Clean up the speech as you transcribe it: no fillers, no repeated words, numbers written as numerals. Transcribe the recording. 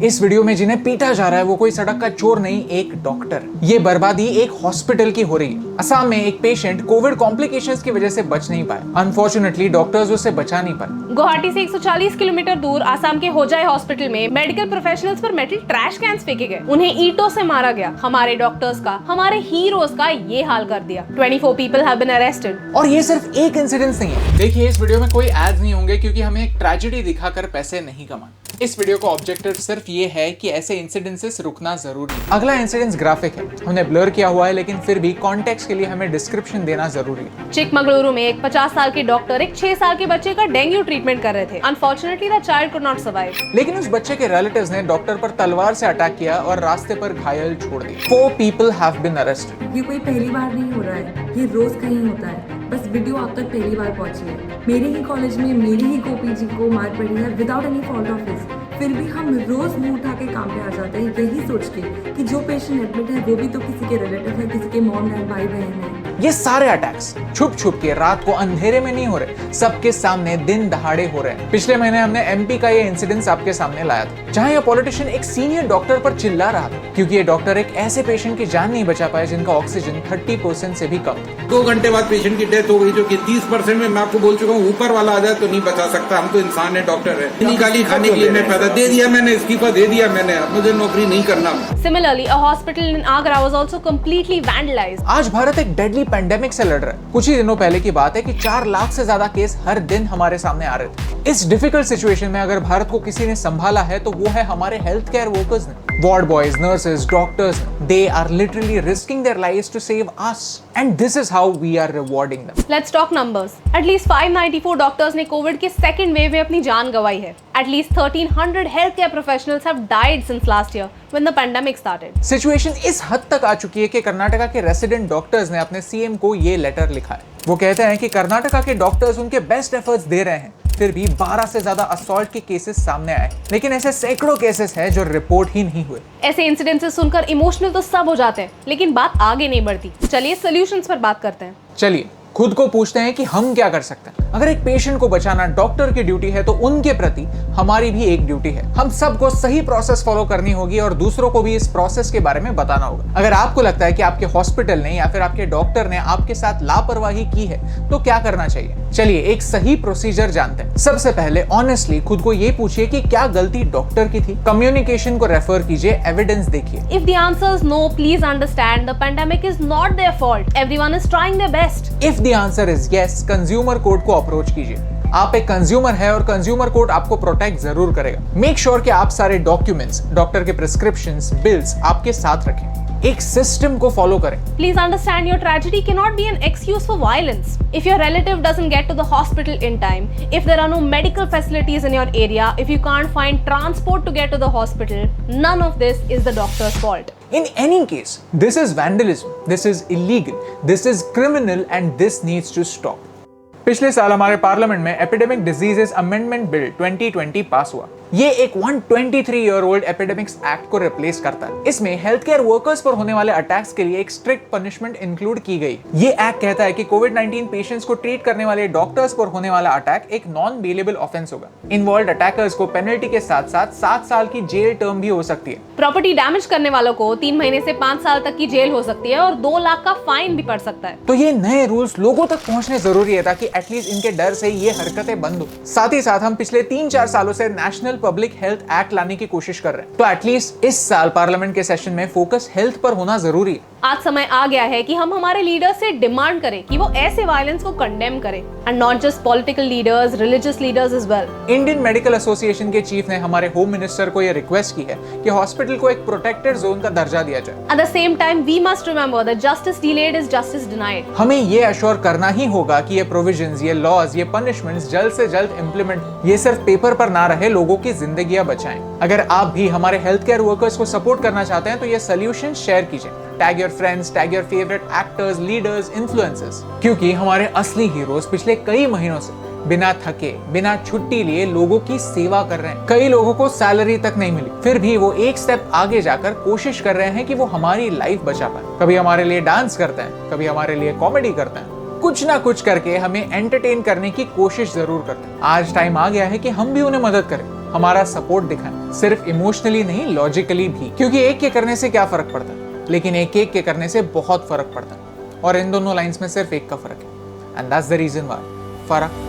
इस वीडियो में जिन्हें पीटा जा रहा है वो कोई सड़क का चोर नहीं, एक डॉक्टर। ये बर्बादी एक हॉस्पिटल की हो रही है। असम में एक पेशेंट कोविड कॉम्प्लिकेशंस की वजह से बच नहीं पाए। अनफॉर्चुनेटली डॉक्टर्स उसे बचा नहीं पाए। गुवाहाटी से 140 किलोमीटर दूर आसाम के होजाई हॉस्पिटल में मेडिकल प्रोफेशनल्स पर मेटल ट्रैश कैंस फेंके गए। उन्हें ईंटों से मारा गया। हमारे डॉक्टर्स का, हमारे हीरोज का ये हाल कर दिया। 24 पीपल हैव बीन अरेस्टेड। और ये सिर्फ एक इंसिडेंट नहीं है। देखिए, इस वीडियो में कोई एड्स नहीं होंगे क्योंकि हमें एक ट्रेजेडी दिखाकर पैसे नहीं कमाने। इस वीडियो का ऑब्जेक्टिव सिर्फ ये है कि ऐसे इंसिडेंसेस रुकना जरूरी है। अगला इंसिडेंस ग्राफिक है, हमने ब्लर किया हुआ है, लेकिन फिर भी कॉन्टेक्स्ट के लिए हमें डिस्क्रिप्शन देना जरूरी है। चिकमगलुरु में एक 50 साल के डॉक्टर एक 6 साल के बच्चे का डेंगू ट्रीटमेंट कर रहे थे। Unfortunately the child could not survive. लेकिन उस बच्चे के रिलेटिव्स ने डॉक्टर पर तलवार से अटैक किया और रास्ते पर घायल छोड़ दिया। 4 पीपल हैव बीन अरेस्टेड। ये कोई पहली बार नहीं हो रहा है, ये रोज कहीं होता है। बस वीडियो आप तक पहली बार पहुंची है। मेरे ही कॉलेज में मेरी ही को-पीजी को मार पड़ी है without any fault of his. फिर भी हम रोज मुंह उठा के काम पे आ जाते हैं यही सोच के कि जो पेशेंट एडमिट है वो भी तो किसी के रिलेटिव है, किसी के मॉम है, भाई बहन है। ये सारे अटैक्स छुप छुप के रात को अंधेरे में नहीं हो रहे, सबके सामने दिन दहाड़े हो रहे हैं। पिछले महीने हमने एमपी का ये इंसिडेंस आपके सामने लाया था, जहां ये पॉलिटिशियन एक सीनियर डॉक्टर पर चिल्ला रहा था क्योंकि ये डॉक्टर एक ऐसे पेशेंट की जान नहीं बचा पाया जिनका ऑक्सीजन 30% से भी कम था। 2 घंटे बाद पेशेंट की डेथ हो गई, जो कि 30% में मैं आपको बोल चुका हूँ, ऊपर वाला आ जाए तो नहीं बचा सकता। हम तो इंसान है, डॉक्टर है। इतनी गाली खाने के लिए मैं पैदा दे दिया, मैंने इस्तीफा दे दिया, मैंने मुझे नौकरी नहीं करना। Similarly, a hospital in Agra was also completely vandalized. आज भारत एक डेडली पेंडेमिक से लड़ रहा है। कुछ ही दिनों पहले की बात है कि 4 लाख से ज्यादा केस हर दिन हमारे सामने आ रहे थे। इस डिफिकल्ट सिचुएशन में अगर भारत को किसी ने संभाला है तो वो है हमारे हेल्थ केयर वर्कर्स ने। Ward boys, nurses, doctors, they are literally risking their lives to save us, and this is how we are rewarding them. Let's talk numbers. At least 594 doctors ने कोविड के second wave में अपनी जान गंवाई है। At least 1300 healthcare professionals have died since last year when the pandemic started. Situation इस हद तक आ चुकी है कि कर्नाटका के रेसिडेंट डॉक्टर्स ने अपने सीएम को ये लेटर लिखा है। वो कहते हैं कि कर्नाटका के डॉक्टर्स उनके बेस्ट एफर्ट्स दे रहे हैं, फिर भी 12 से ज्यादा असॉल्ट के केसेस सामने आए, लेकिन ऐसे सैकड़ों केसेस हैं जो रिपोर्ट ही नहीं हुए। ऐसे इंसिडेंसेस सुनकर इमोशनल तो सब हो जाते हैं, लेकिन बात आगे नहीं बढ़ती। चलिए सॉल्यूशंस पर बात करते हैं। चलिए खुद को पूछते हैं कि हम क्या कर सकते हैं। अगर एक पेशेंट को बचाना डॉक्टर की ड्यूटी है तो उनके प्रति हमारी भी एक ड्यूटी है। हम सबको सही प्रोसेस फॉलो करनी होगी और दूसरों को भी इस प्रोसेस के बारे में बताना होगा। अगर आपको लगता है कि आपके हॉस्पिटल ने या फिर आपके डॉक्टर ने आपके साथ लापरवाही की है तो क्या करना चाहिए? चलिए एक सही प्रोसीजर जानते हैं। सबसे पहले ऑनेस्टली खुद को ये पूछिए कि क्या गलती डॉक्टर की थी। कम्युनिकेशन को रेफर कीजिए, एविडेंस देखिए। If the answer is no, please understand the pandemic is not their fault. Everyone is trying their best. If the answer is yes, consumer court को अप्रोच कीजिए। आप एक कंज्यूमर है और कंज्यूमर कोर्ट आपको protect जरूर करेगा। मेक श्योर कि आप सारे डॉक्यूमेंट्स, डॉक्टर के प्रिस्क्रिप्शंस, बिल्स आपके साथ रखें। एक सिस्टम को फॉलो करें। Please understand your tragedy cannot be an excuse for violence. If your relative doesn't get to the hospital in time, if there are no medical facilities in your area, if you can't find transport to get to the hospital, none of this is the doctor's fault. In any case, this is vandalism, this is illegal, this is criminal and this needs to stop. पिछले साल हमारे parliament में epidemic diseases amendment bill 2020 पास हुआ। ये एक 123 year old epidemics act को replace करता है। इसमें हेल्थ केयर वर्कर्स पर होने वाले अटैक्स के लिए एक स्ट्रिक्ट पनिशमेंट इंक्लूड की गई। ये एक्ट कहता है कि कोविड-19 पेशेंट्स को ट्रीट करने वाले डॉक्टर्स पर होने वाला अटैक एक नॉन बेलेबल ऑफेंस होगा। इन्वॉल्व्ड अटैकर्स को पेनल्टी के साथ साथ 7 साल की जेल टर्म भी हो सकती है। प्रॉपर्टी डैमेज करने वालों को 3 महीने से 5 साल तक की जेल हो सकती है और 2 लाख का फाइन भी पड़ सकता है। तो ये नए रूल्स लोगों तक पहुंचने जरूरी है ताकि एटलीस्ट इनके डर से ये हरकतें बंद हो। साथ ही साथ हम पिछले 3-4 सालों से नेशनल पब्लिक हेल्थ एक्ट लाने की कोशिश कर रहे हैं, तो एटलीस्ट इस साल पार्लियामेंट के सेशन में फोकस हेल्थ पर होना जरूरी है। आज समय आ गया है कि हम हमारे लीडर से डिमांड करें कि वो ऐसे वायलेंस को कंडेम करें, and not just political leaders, religious leaders as well. Indian Medical Association के चीफ ने हमारे होम मिनिस्टर को यह रिक्वेस्ट की है कि हॉस्पिटल को एक प्रोटेक्टेड जोन का दर्जा दिया जाए। At the same time we must remember that justice delayed is justice denied. हमें ये अश्योर करना ही होगा कि ये प्रोविजंस, ये लॉज, ये पनिशमेंट्स जल्द से जल्द इंप्लीमेंट, ये सिर्फ पेपर पर ना रहे, लोगों की जिंदगियां बचाएं। अगर आप भी हमारे हेल्थ केयर वर्कर्स को सपोर्ट करना चाहते हैं तो ये सोल्यूशन शेयर कीजिए। Tag your friends, tag your favourite actors, leaders, influencers, क्योंकि हमारे असली हीरोज पिछले कई महीनों से बिना थके, बिना छुट्टी लिए लोगों की सेवा कर रहे हैं। कई लोगों को सैलरी तक नहीं मिली, फिर भी वो एक स्टेप आगे जाकर कोशिश कर रहे हैं कि वो हमारी लाइफ बचा पाए। कभी हमारे लिए डांस करते हैं, कभी हमारे लिए कॉमेडी करते हैं, कुछ ना कुछ करके हमें एंटरटेन करने की कोशिश जरूर करते हैं। आज टाइम आ गया है कि हम भी उन्हें मदद करें। हमारा सपोर्ट दिखाएं, सिर्फ इमोशनली नहीं, लॉजिकली भी, क्योंकि एक के करने से क्या फर्क पड़ता है, लेकिन एक एक के करने से बहुत फर्क पड़ता है, और इन दोनों लाइंस में सिर्फ एक का फर्क है, and that's the reason why फर्क